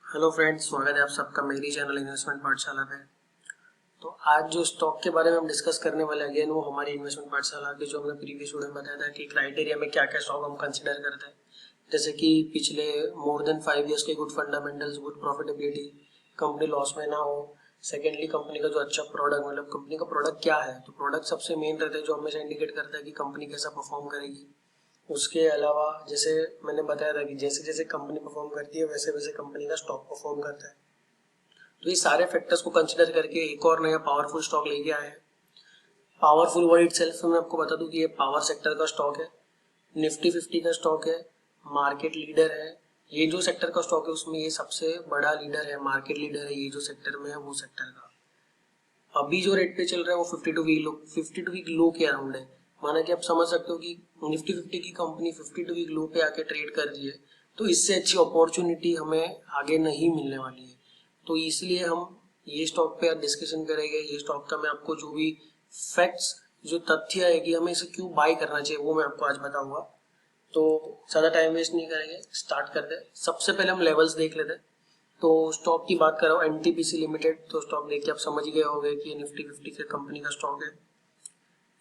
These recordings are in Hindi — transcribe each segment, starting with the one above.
हेलो फ्रेंड्स, स्वागत है आप सबका मेरी चैनल इन्वेस्टमेंट पाठशाला पे। तो आज जो स्टॉक के बारे में हम डिस्कस करने वाले हैं अगेन वो हमारी इन्वेस्टमेंट पाठशाला के जो हमने प्रीवियस वीडियो में बताया था कि क्राइटेरिया में क्या क्या स्टॉक हम कंसिडर करते हैं, जैसे कि पिछले मोर देन 5 ईयर्स के good fundamentals, good profitability, company loss में ना हो। सेकेंडली, कंपनी का जो अच्छा प्रोडक्ट, मतलब कंपनी का प्रोडक्ट क्या है, तो प्रोडक्ट सबसे मेन रहता है जो हमेशा इंडिकेट करता है कि कंपनी कैसा परफॉर्म करेगी। उसके अलावा जैसे मैंने बताया था कि जैसे जैसे कंपनी परफॉर्म करती है वैसे वैसे कंपनी का स्टॉक परफॉर्म करता है। तो ये सारे फैक्टर्स को कंसिडर करके एक और नया पावरफुल स्टॉक लेके आए हैं। पावरफुल वर्ड इटसेल्फ मैं आपको बता दूं कि ये पावर सेक्टर का स्टॉक है, निफ्टी 50 का स्टॉक है, मार्केट लीडर है। ये जो सेक्टर का स्टॉक है उसमें ये सबसे बड़ा लीडर है, मार्केट लीडर है। ये जो सेक्टर में है वो सेक्टर का अभी जो रेट पे चल रहा है वो 52 वीक लो के अराउंड है। माना कि आप समझ सकते हो कि निफ्टी 50 की कंपनी 52 वीक लो पे आके ट्रेड कर रही है, तो इससे अच्छी अपॉर्चुनिटी हमें आगे नहीं मिलने वाली है। तो इसलिए हम ये स्टॉक पे आज डिस्कशन करेंगे। ये स्टॉक का मैं आपको जो भी फैक्ट्स, जो तथ्य है कि हमें इसे क्यों बाय करना चाहिए, वो मैं आपको आज बताऊंगा। तो ज़्यादा टाइम वेस्ट नहीं करेंगे, स्टार्ट करते हैं। सबसे पहले हम लेवल्स देख लेते हैं। तो स्टॉक की बात करो एनटीपीसी लिमिटेड, तो स्टॉक देख के आप समझ गए होंगे कि ये निफ्टी 50 के कंपनी का स्टॉक है।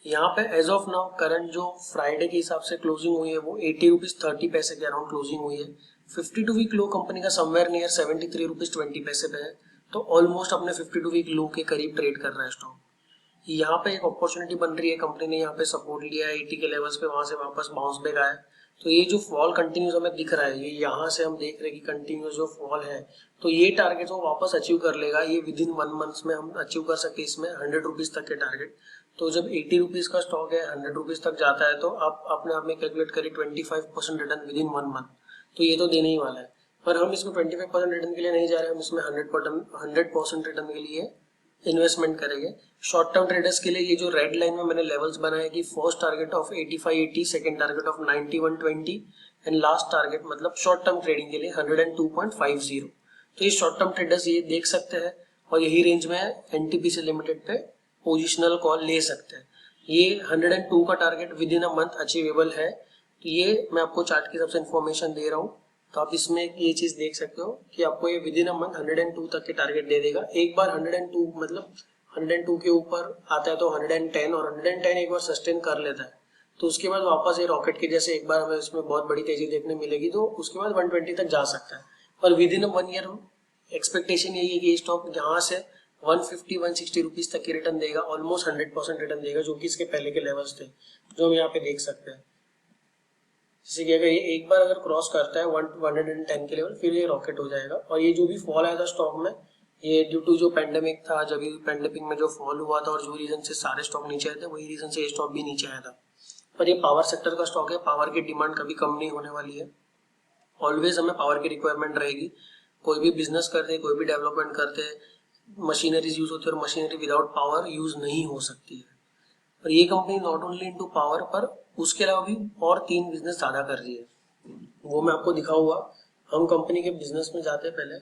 यहाँ पे एज ऑफ नाउ करंट जो फ्राइडे के हिसाब से क्लोजिंग हुई है वो 80 रुपीज 30 पैसे के अराउंड क्लोजिंग हुई है। 52 वीक लो कंपनी का समवेयर नियर 73 रुपीज 20 पैसे पे है। तो ऑलमोस्ट अपने 52 वीक लो के करीब ट्रेड कर रहा है स्टॉक। यहाँ पे एक अपॉर्चुनिटी बन रही है, कंपनी ने यहाँ पे सपोर्ट लिया है 80 के लेवल्स पे, वहां से वापस बाउंस बैक आया। तो ये जो फॉल कंटिन्यूस हमें दिख रहा है, ये यहाँ से हम देख रहे हैं कि कंटिन्यूस जो फॉल है, तो ये टारगेट वो वापस अचीव कर लेगा। ये विद इन 1 मंथ में हम अचीव कर सकते हैं इसमें 100 रुपीज तक के टारगेट। तो जब 80 रुपीज का स्टॉक है 100 रुपीज तक जाता है तो आप अपने आप में कैलकुलेट करिए 25% रिटर्न विद इन 1 मंथ। तो ये तो देने ही वाला है। पर हम इसमें 25% रिटर्न के लिए नहीं जा रहे, हम इसमें 100% रिटर्न के लिए इन्वेस्टमेंट करेंगे। शॉर्ट टर्म ट्रेडर्स के लिए ये जो रेड लाइन में मैंने लेवल्स बनाए कि first target of 8580, second target of 9120 and last target मतलब शॉर्ट टर्म ट्रेडिंग के लिए 102.50। तो ये शॉर्ट टर्म ट्रेडर्स ये देख सकते हैं और यही रेंज में एनटीपीसी लिमिटेड पे पोजिशनल कॉल ले सकते हैं। ये 102 का target with in a month achievable है। तो ये मैं आपको चार्ट की सबसे इन्फॉर्मेशन दे रहा हूँ। तो आप इसमें ये चीज देख सकते हो कि आपको ये विद इन अ मंथ 102 तक के टारगेट दे देगा। एक बार 102 मतलब 102 के ऊपर आता है तो 110, और 110 एक बार सस्टेन कर लेता है तो उसके बाद वापस ये रॉकेट के जैसे एक बार हमें इसमें बहुत बड़ी तेजी देखने मिलेगी, तो उसके बाद 120 तक जा सकता है। पर विद इन 1 ईयर एक्सपेक्टेशन यही है कि ये स्टॉक यहाँ से 150-160 रुपीज तक की रिटर्न देगा, ऑलमोस्ट 100% रिटर्न देगा, जो कि इसके पहले के लेवल्स थे जो हम यहाँ पे देख सकते हैं। जैसे कि अगर ये एक बार अगर क्रॉस करता है 110 के लेवल, फिर ये रॉकेट हो जाएगा। और ये जो भी फॉल आया था स्टॉक में, ये ड्यू टू जो पेंडेमिक था, जब पेंडेमिक में जो फॉल हुआ था और जो रीजन से सारे स्टॉक नीचे आए थे, वही रीजन से ये स्टॉक भी नीचे आया था। पर ये पावर सेक्टर का स्टॉक है, पावर की डिमांड कभी कम नहीं होने वाली है। ऑलवेज हमें पावर की रिक्वायरमेंट रहेगी। कोई भी बिजनेस करते हैं, कोई भी डेवलपमेंट करते हैं, मशीनरीज यूज होती है और मशीनरी विदाउट पावर यूज नहीं हो सकती है। और ये company not only into power, पर उसके अलावा भी और 3 बिजनेस ज्यादा कर रही है, वो मैं आपको दिखाऊंगा। हम कंपनी के बिजनेस में जाते हैं, पहले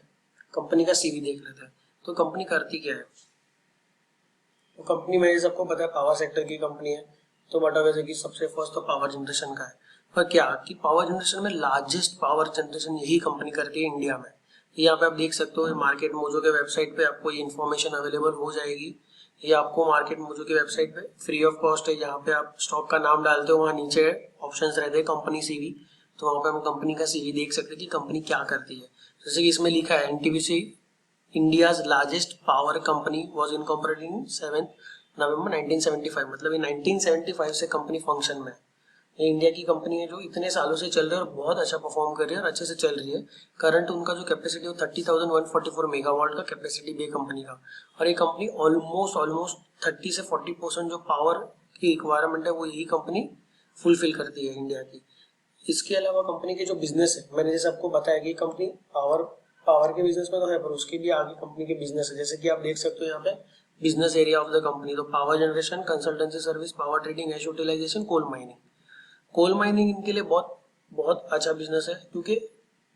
कंपनी का सीवी देख लेते हैं। तो कंपनी करती क्या है। तो कंपनी में सबको पता है पावर सेक्टर की कंपनी है, तो बटा वैसे कि सबसे फर्स्ट तो पावर जनरेशन का है। पर क्या कि पावर जनरेशन में लार्जेस्ट पावर जनरेशन यही कंपनी करती है इंडिया में। यहाँ पे आप देख सकते हो, मार्केट मोजो के वेबसाइट पे आपको ये इन्फॉर्मेशन अवेलेबल हो जाएगी। ये आपको मार्केट मोजो की वेबसाइट पे फ्री ऑफ कॉस्ट है। यहाँ पे आप स्टॉक का नाम डालते हो, वहाँ नीचे ऑप्शंस रहते हैं कंपनी सीवी, तो वहाँ पे हम कंपनी का सीवी देख सकते हैं कि कंपनी क्या करती है। जैसे कि इसमें लिखा है NTPC India's largest power company was incorporated in 7 नवंबर 1975। मतलब ये 1975 से कंपनी फंक्शन में है। ये इंडिया की कंपनी है जो इतने सालों से चल रही है और बहुत अच्छा परफॉर्म कर रही है और अच्छे से चल रही है। करंट उनका जो कैपेसिटी है 30,144 मेगावाट का कैपेसिटी भी कंपनी का। और ये कंपनी ऑलमोस्ट 30 से 40% जो पावर की रिक्वायरमेंट है वो यही कंपनी फुलफिल करती है इंडिया की। इसके अलावा कंपनी के जो बिजनेस है, मैंने जैसे आपको बताया कि कंपनी पावर पावर के बिजनेस में तो है, पर उसके भी आगे कंपनी के बिजनेस है। जैसे कि आप देख सकते हो यहाँ पे business area of the company, तो power generation, consultancy service, power trading, ash utilization, coal mining. Coal mining इनके लिए बहुत बहुत अच्छा बिजनेस है, क्योंकि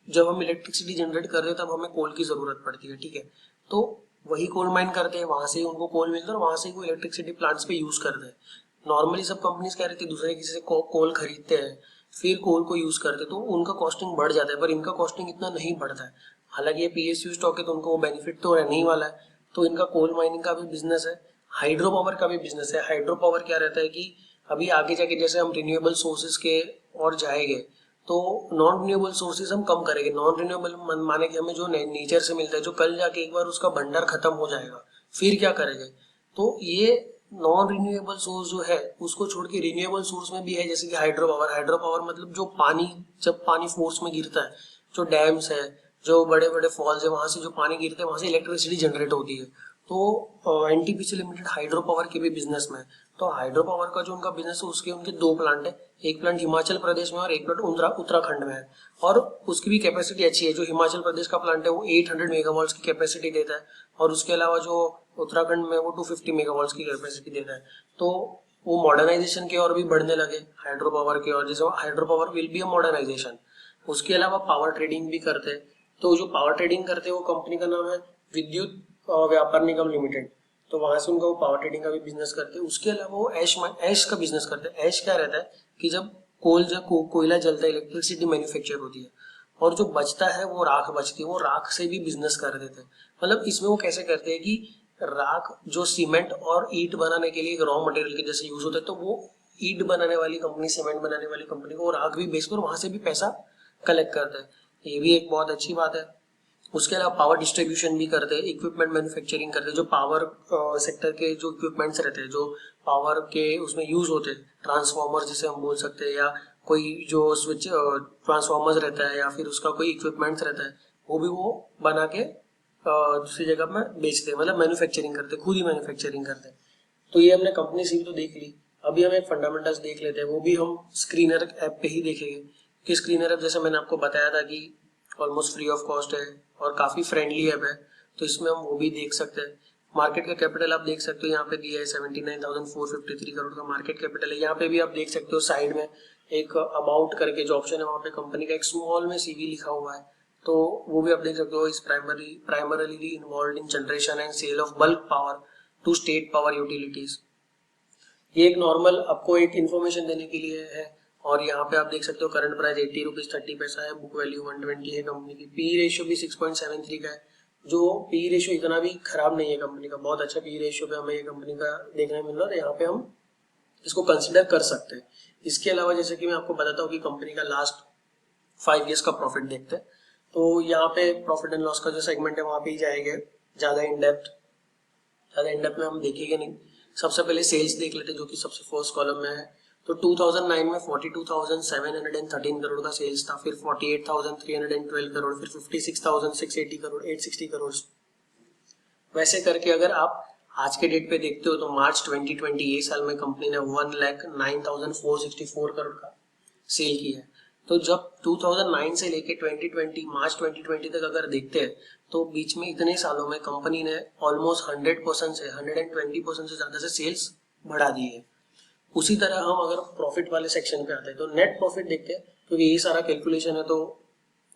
जब हम इलेक्ट्रिसिटी जनरेट कर रहे हैं तब हमें कोल की जरूरत पड़ती है, ठीक है। तो वही कोल माइन करते हैं, वहां से ही उनको कोल मिलता है और वहां से ही वो इलेक्ट्रिसिटी प्लांट्स पे यूज करते हैं। नॉर्मली सब कंपनीज क्या रहती है, दूसरे किसी से कोल खरीदते हैं, फिर कोल को यूज करते तो उनका कॉस्टिंग बढ़ जाता है, पर इनका कॉस्टिंग इतना नहीं बढ़ता है। हालांकि ये पीएसयू स्टॉक है तो उनको वो बेनिफिट तो रहने ही वाला है। तो इनका कोल माइनिंग का भी बिजनेस है, हाइड्रो पावर का भी बिजनेस है। हाइड्रो पावर क्या रहता है कि अभी आगे जाके जैसे हम रिन्यूएबल सोर्सेज के और जाएंगे तो नॉन रिन्यूएबल सोर्सेज हम कम करेंगे। नॉन रिन्यूएबल माने कि हमें जो नेचर से मिलता है, जो कल जाके एक बार उसका भंडार खत्म हो जाएगा, फिर क्या करेंगे। तो ये नॉन रिन्यूएबल सोर्स जो है उसको छोड़ के रिन्यूएबल सोर्स में भी है, जैसे कि हाइड्रो पावर। हाइड्रो पावर मतलब जो पानी, जब पानी फोर्स में गिरता है, जो डैम्स है, जो बड़े बड़े फॉल्स है, वहां से जो पानी गिरता है वहां से इलेक्ट्रिसिटी जनरेट होती है। तो एनटीपीसी लिमिटेड हाइड्रो पावर के भी बिजनेस में है। तो हाइड्रो पावर का जो उनका बिजनेस है उसके उनके दो प्लांट है, एक प्लांट हिमाचल प्रदेश में और एक प्लांट उत्तराखंड में है। और उसकी भी कैपेसिटी अच्छी है। जो हिमाचल प्रदेश का प्लांट है वो 800 मेगावाट्स की कैपेसिटी देता है, और उसके अलावा जो उत्तराखंड में वो 250 मेगावाट्स की कैपेसिटी देता है। तो वो मॉडर्नाइजेशन की ओर भी बढ़ने लगे हाइड्रो पावर की ओर, जैसे hydro power will be a modernisation. उसके अलावा पावर ट्रेडिंग भी करते हैं। तो जो पावर ट्रेडिंग करते हैं वो कंपनी का नाम है विद्युत व्यापार निगम लिमिटेड। तो वहां से उनका वो पावर ट्रेडिंग का भी बिजनेस करते हैं। उसके अलावा वो ऐश का बिजनेस करते हैं। ऐश क्या रहता है कि जब कोयला जलता है, इलेक्ट्रिसिटी मैन्युफैक्चर होती है, और जो बचता है वो राख बचती है, वो राख से भी बिजनेस कर देते हैं। मतलब इसमें वो कैसे करते हैं कि राख जो सीमेंट और ईंट बनाने के लिए एक रॉ मटेरियल के जैसे यूज होता है, तो वो ईंट बनाने वाली कंपनी, सीमेंट बनाने वाली कंपनी को राख भी बेचकर वहां से भी पैसा कलेक्ट करते हैं। ये भी एक बहुत अच्छी बात है। उसके अलावा पावर डिस्ट्रीब्यूशन भी करते हैं, इक्विपमेंट मैन्युफैक्चरिंग करते हैं। जो पावर सेक्टर के जो इक्विपमेंट्स रहते हैं, जो पावर के उसमें यूज होते हैं, ट्रांसफॉर्मर जिसे हम बोल सकते हैं, या कोई जो स्विच ट्रांसफॉर्मर्स रहता है, या फिर उसका कोई इक्विपमेंट्स रहता है, वो भी वो बना के दूसरी जगह में बेचते हैं। मतलब मैन्युफैक्चरिंग करते हैं, खुद ही मैन्युफैक्चरिंग करते हैं। तो ये हमने कंपनी सी तो देख ली। अभी हम एक फंडामेंटल्स देख लेते हैं, वो भी हम स्क्रीनर ऐप पे ही देखेंगे। कि स्क्रीनर ऐप जैसे मैंने आपको बताया था कि ऑलमोस्ट फ्री ऑफ कॉस्ट है और काफी फ्रेंडली ऐप है, तो इसमें हम वो भी देख सकते हैं। मार्केट का कैपिटल आप देख सकते हो, यहाँ पे दिया है 79,453 करोड़ का मार्केट कैपिटल है। यहाँ पे भी आप देख सकते हो साइड में एक अबाउट करके जो ऑप्शन है, वहाँ पे कंपनी का एक स्मॉल में सीवी लिखा हुआ है, तो वो भी आप देख सकते हो। इस primarily involve in generation and sale of bulk power to state power utilities. ये एक नॉर्मल आपको एक इन्फॉर्मेशन देने के लिए है। और यहाँ पे आप देख सकते हो करंट प्राइस 80 रुपीज 30 पैसा है, बुक वैल्यू 120 है कंपनी की, पी रेशियो भी 6.73 का है। जो पी रेशियो इतना भी खराब नहीं है कंपनी का, बहुत अच्छा पी रेशियो पे हमें ये कंपनी का देखने मिल रहा है। तो यहाँ पे हम इसको कंसिडर कर सकते हैं। इसके अलावा जैसे कि मैं आपको बताता हूँ कि कंपनी का लास्ट 5 ईयर्स का प्रॉफिट देखते हैं। तो यहाँ पे प्रॉफिट एंड लॉस का जो सेगमेंट है वहां पे ही जाएंगे। ज्यादा इन डेप्थ में हम देखेंगे नहीं। सबसे पहले सेल्स देख लेते हैं, जो कि सबसे फर्स्ट कॉलम में है। तो 2009 में 42,713 करोड़ का सेल्स था, फिर 48,312 करोड़, फिर 56,680 करोड़, 860 करोड़। वैसे करके अगर आप आज के डेट पे देखते हो तो मार्च 2020 ये साल में कंपनी ने 1,09,464 करोड़ का सेल किया है। तो जब 2009 से लेके 2020 मार्च 2020 तक अगर देखते हैं तो बीच में इतने सालों में कंपनी ने ऑलमोस्ट 100% से 120% से ज्यादा से सेल्स बढ़ा दी है। उसी तरह हम अगर प्रॉफिट वाले सेक्शन पे आते हैं तो नेट प्रॉफिट देखते हैं, क्योंकि यही सारा कैलकुलेशन है तो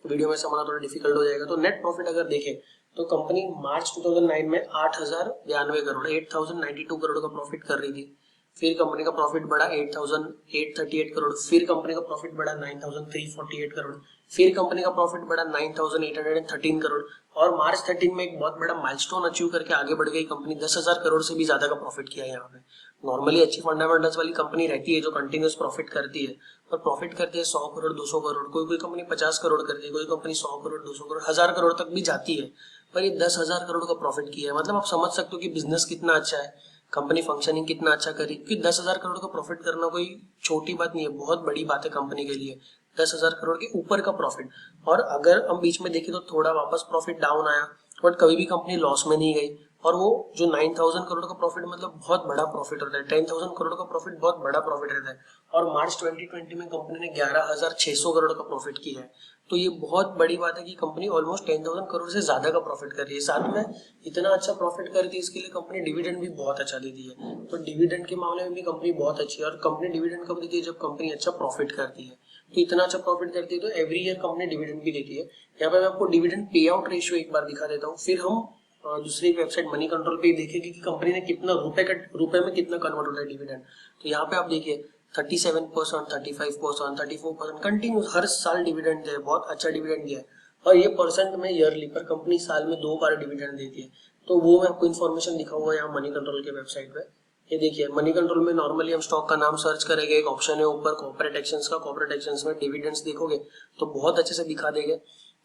वीडियो में समझना थोड़ा डिफिकल्ट हो जाएगा। तो नेट प्रॉफिट अगर देखें तो कंपनी मार्च 2009 में 8,092 करोड़ 8,092 करोड़ का प्रॉफिट कर रही थी। फिर कंपनी का प्रॉफिट बढ़ा 8,838 करोड़, फिर कंपनी का प्रॉफिट बढ़ा 9,348 करोड़, फिर कंपनी का प्रॉफिट बढ़ा 9,813 करोड़, और मार्च 13 में एक बहुत बड़ा माइलस्टोन अचीव करके आगे बढ़ गई कंपनी। 10,000 करोड़ से भी ज्यादा का प्रॉफिट किया यहाँ पे। नॉर्मली अच्छी फंडामेंटल्स वाली कंपनी रहती है जो कंटिन्यूस प्रॉफिट करती है, और प्रॉफिट करती है 100 करोड़ 200 करोड़, कोई कोई कंपनी 50 करोड़ करती है, कोई कंपनी 100 करोड़ 200 करोड़ 1,000 करोड़ तक भी जाती है। पर ये 10,000 करोड़ का प्रॉफिट किया है, मतलब आप समझ सकते हो कि बिजनेस कितना अच्छा है, कंपनी फंक्शनिंग कितना अच्छा करी। क्योंकि 10,000 करोड़ का प्रॉफिट करना कोई छोटी बात नहीं है, बहुत बड़ी बात है कंपनी के लिए। 10,000 करोड़ के ऊपर का प्रॉफिट। और अगर हम बीच में देखें तो थोड़ा वापस प्रॉफिट डाउन आया, बट कभी भी कंपनी लॉस में नहीं गई। और वो जो 9,000 करोड़ का प्रॉफिट मतलब बहुत बड़ा प्रॉफिट होता है, 10,000 करोड़ का प्रॉफिट बहुत बड़ा प्रॉफिट रहता है। और मार्च 2020 में कंपनी ने 11,600 करोड़ का प्रॉफिट किया है। तो ये बहुत बड़ी बात है कि कंपनी ऑलमोस्ट 10,000 करोड़ से ज्यादा का प्रॉफिट कर रही है। साथ में इतना अच्छा प्रॉफिट करती है, इसके लिए कंपनी डिविडेंड भी बहुत अच्छा देती है। तो डिविडेंड के मामले में भी कंपनी बहुत अच्छी है। और कंपनी डिविडेंड कब देती है? जब कंपनी अच्छा प्रॉफिट करती है। तो इतना अच्छा प्रॉफिट करती है तो एवरी ईयर कंपनी डिविडेंड भी देती है। यहाँ पे मैं आपको डिविडेंड पे आउट रेशियो एक बार दिखा देता हूँ, फिर हम दूसरी वेबसाइट मनी कंट्रोल पे देखेंगे कि कंपनी ने कितना रुपए में कितना कन्वर्ट होता है डिविडेंड। तो यहाँ पे आप देखिए 37%, 35%, 34% कंटिन्यूस हर साल डिविडेंड दे, बहुत अच्छा डिविडेंड दिया है। और ये परसेंट में ईयरली, पर कंपनी साल में 2 बार डिविडेंड देती है। तो वो मैं आपको इन्फॉर्मेशन दिखाऊंगा यहाँ मनी कंट्रोल के वेबसाइट पे। ये देखिए, मनी कंट्रोल में नॉर्मली हम स्टॉक का नाम सर्च करेंगे, एक ऑप्शन है ऊपर कॉर्पोरेट एक्शंस का, कॉर्पोरेट एक्शंस में डिविडेंड्स देखोगे तो बहुत अच्छे से दिखा देंगे।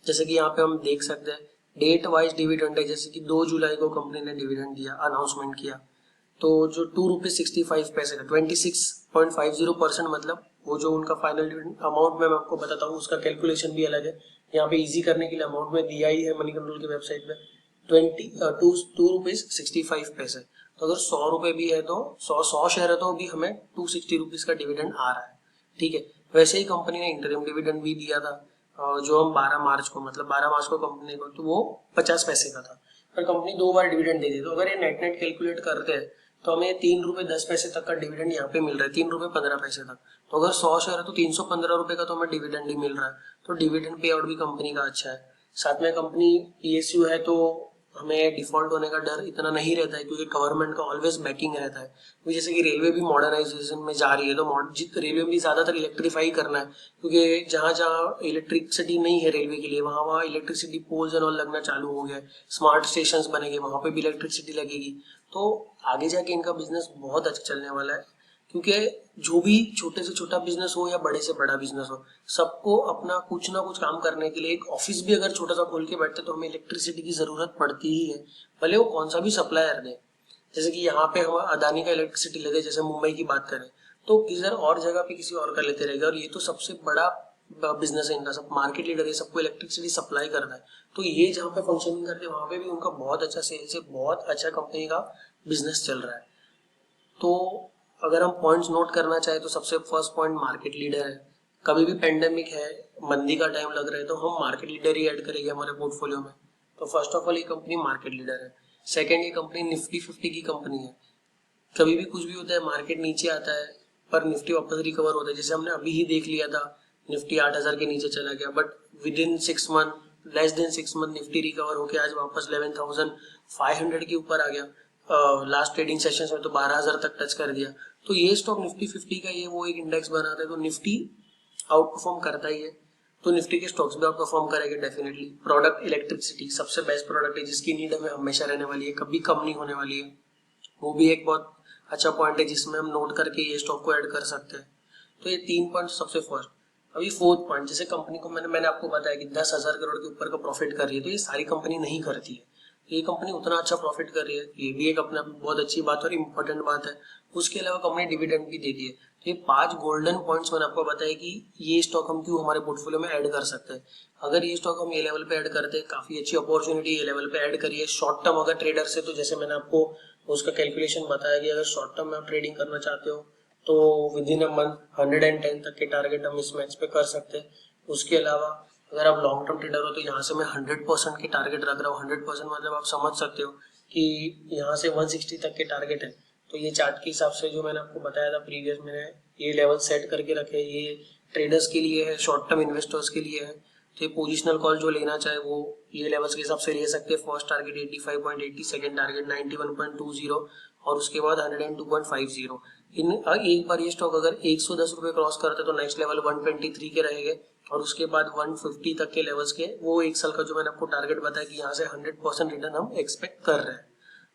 जैसे कि यहाँ पे हम देख सकते हैं डेट वाइज डिविडेंड है, जैसे कि 2 जुलाई को कंपनी ने डिविडेंड दिया, अनाउंसमेंट किया, तो जो ₹2.65 का 26.50%, मतलब वो जो उनका फाइनल डिविडेंड अमाउंट में मैं आपको बताता हूँ, उसका कैलकुलेशन भी अलग है। यहाँ पे इजी करने के लिए अमाउंट में दिया ही है मनी कंट्रोल की वेबसाइट पे, ₹2.65। तो अगर 100 रुपए भी है तो 100 शेयर है तो भी हमें ₹260 का डिविडेंड आ रहा है। ठीक है, वैसे ही कंपनी ने इंटरिम डिविडेंड भी दिया था, जो हम 12 मार्च को, मतलब 12 मार्च को कंपनी को, तो वो 50 पैसे का था। पर कंपनी 2 बार डिविडेंड दे दी, तो अगर ये नेट नेट कैलकुलेट करते हैं तो हमें ₹3.10 तक का डिविडेंड यहाँ पे मिल रहा है, ₹3.15 तक। तो अगर 100 शेयर है तो ₹315 का तो हमें डिविडेंड ही मिल रहा है। तो डिविडेंड पे आउट भी कंपनी का अच्छा है। साथ में कंपनी PSU है तो हमें डिफॉल्ट होने का डर इतना नहीं रहता है, क्योंकि गवर्नमेंट का ऑलवेज बैकिंग रहता है। जैसे कि रेलवे भी मॉडर्नाइजेशन में जा रही है, तो रेलवे भी ज्यादातर इलेक्ट्रीफाई करना है, क्योंकि जहाँ जहाँ इलेक्ट्रिसिटी नहीं है रेलवे के लिए, वहाँ वहाँ इलेक्ट्रिसिटी पोल्स एंड ऑल लगना चालू हो गया, स्मार्ट स्टेशन बनेंगे, वहाँ पे भी इलेक्ट्रिसिटी लगेगी। तो आगे जाके इनका बिजनेस बहुत अच्छा चलने वाला है, क्योंकि जो भी छोटे से छोटा बिजनेस हो या बड़े से बड़ा बिजनेस हो, सबको अपना कुछ ना कुछ काम करने के लिए, एक ऑफिस भी अगर छोटा सा खोल के बैठते तो हमें इलेक्ट्रिसिटी की जरूरत पड़ती ही है, भले वो कौन सा भी सप्लायर दे। जैसे कि यहाँ पे हम अदानी का इलेक्ट्रिसिटी लेते, जैसे मुंबई की बात करें, तो किधर और जगह पे किसी और का लेते रहेगा, और ये तो सबसे बड़ा बिजनेस है इनका, सब मार्केट लीडर है, सबको इलेक्ट्रिसिटी सप्लाई करना है। तो ये जहाँ पे फंक्शनिंग करते हैं वहां पे भी उनका बहुत अच्छा सेल्स है, बहुत अच्छा कंपनी का बिजनेस चल रहा है। तो अगर हम पॉइंट्स नोट करना चाहे तो सबसे फर्स्ट पॉइंट मार्केट लीडर है। कभी भी पेंडेमिक है, मंदी का टाइम लग रहा है, तो हम मार्केट लीडर ही ऐड करेंगे हमारे पोर्टफोलियो में। तो फर्स्ट ऑफ ऑल ये कंपनी मार्केट लीडर है। सेकंड, ये कंपनी निफ्टी 50 की कंपनी है। कभी भी कुछ भी होता है, मार्केट नीचे आता है पर निफ्टी वापस रिकवर होता है, जैसे हमने अभी ही देख लिया था, निफ्टी 8000 के नीचे चला गया, but with in 6 month, less than 6 month Nifty recover होकर आज वापस 11,500 के ऊपर आ गया। लास्ट ट्रेडिंग सेशंस में तो 12,000 तक टच कर दिया। तो ये स्टॉक निफ्टी 50 का, ये वो एक इंडेक्स बनाता है, तो निफ्टी आउट परफॉर्म करता ही है, तो निफ्टी के स्टॉक्स भी आउट परफॉर्म करेंगे डेफिनेटली। प्रोडक्ट इलेक्ट्रिसिटी सबसे बेस्ट प्रोडक्ट है, जिसकी नीड हमें हमेशा रहने वाली है, कभी कम नहीं होने वाली है। वो भी एक बहुत अच्छा पॉइंट है जिसमें हम नोट करके ये स्टॉक को ऐड कर सकते हैं। तो ये 3 पॉइंट सबसे फर्स्ट। अभी फोर्थ पॉइंट, जैसे कंपनी को मैंने आपको बताया कि 10,000 करोड़ के ऊपर का प्रॉफिट कर रही है, तो ये सारी कंपनी नहीं करती है। ये कंपनी उतना अच्छा प्रॉफिट कर रही है, ये भी एक अपने आप में बहुत अच्छी बात और इम्पोर्टेंट बात है। उसके अलावा कंपनी डिविडेंड भी देती है। तो ये 5 गोल्डन पॉइंट्स मैंने आपको बताया कि ये स्टॉक हम क्यों हमारे पोर्टफोलियो में ऐड कर सकते हैं। अगर ये स्टॉक हम ये लेवल पे ऐड करते हैं, काफी अच्छी अपॉर्चुनिटी ये लेवल पे ऐड करिए। शॉर्ट टर्म अगर ट्रेडर से, तो जैसे मैंने आपको उसका कैलकुलेशन बताया कि अगर शॉर्ट टर्म में आप ट्रेडिंग करना चाहते हो तो विद इन अ मंथ 110 तक के टारगेट हम इस मैच पे कर सकते हैं। उसके अलावा अगर आप लॉन्ग टर्म ट्रेडर हो तो यहाँ से मैं 100% के टारगेट रख रहा हूँ। 100% मतलब आप समझ सकते हो कि यहाँ से 160 तक के टारगेट है। तो ये चार्ट के हिसाब से जो मैंने आपको बताया था प्रीवियस, मैंने ये लेवल सेट करके रखे। ये ट्रेडर्स के लिए है, शॉर्ट टर्म इन्वेस्टर्स के लिए है। तो ये पोजिशनल कॉल जो लेना चाहे वो ये लेवल्स के हिसाब से ले सकते हैं। फर्स्ट टारगेट 85.80, सेकंड टारगेट 91.20 और उसके बाद 102.50। इन एक बार ये स्टॉक अगर 110 रुपए क्रॉस करते तो नेक्स्ट लेवल 123 के रहेंगे, और उसके बाद 150 तक के लेवल्स के, वो एक साल का जो मैंने आपको टारगेट बताया कि यहाँ से 100% रिटर्न हम एक्सपेक्ट कर रहे हैं।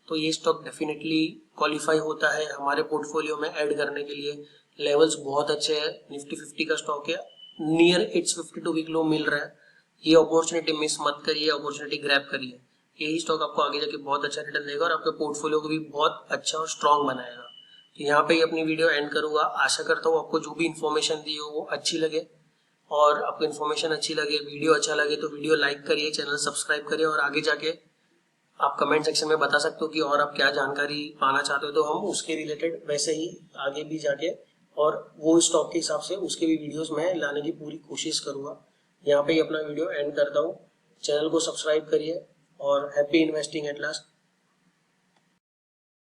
तो ये स्टॉक डेफिनेटली क्वालिफाई होता है हमारे पोर्टफोलियो में ऐड करने के लिए। लेवल्स बहुत अच्छे हैं, निफ्टी 50 का स्टॉक है, नियर इट्स 52 वीक लो मिल रहा है। ये अपॉर्चुनिटी मिस मत करिए, अपॉर्चुनिटी ग्रैब करिए। यही स्टॉक आपको आगे जाके बहुत अच्छा रिटर्न देगा और आपके पोर्टफोलियो को भी बहुत अच्छा और स्ट्रॉन्ग बनाएगा। तो यहाँ पे अपनी वीडियो एंड करूंगा। आशा करता हूँ आपको जो भी इन्फॉर्मेशन दी हो वो अच्छी लगे, और आपको इन्फॉर्मेशन अच्छी लगे, वीडियो अच्छा लगे तो वीडियो लाइक करिए, चैनल सब्सक्राइब करिए, और आगे जाके आप कमेंट सेक्शन में बता सकते हो कि और आप क्या जानकारी पाना चाहते हो, तो हम उसके रिलेटेड वैसे ही आगे भी जाके और वो स्टॉक के हिसाब से उसके भी वीडियोस मैं लाने की पूरी कोशिश करूंगा। यहाँ पे ही अपना वीडियो एंड करता हूँ। चैनल को सब्सक्राइब करिए और हैप्पी इन्वेस्टिंग एट लास्ट।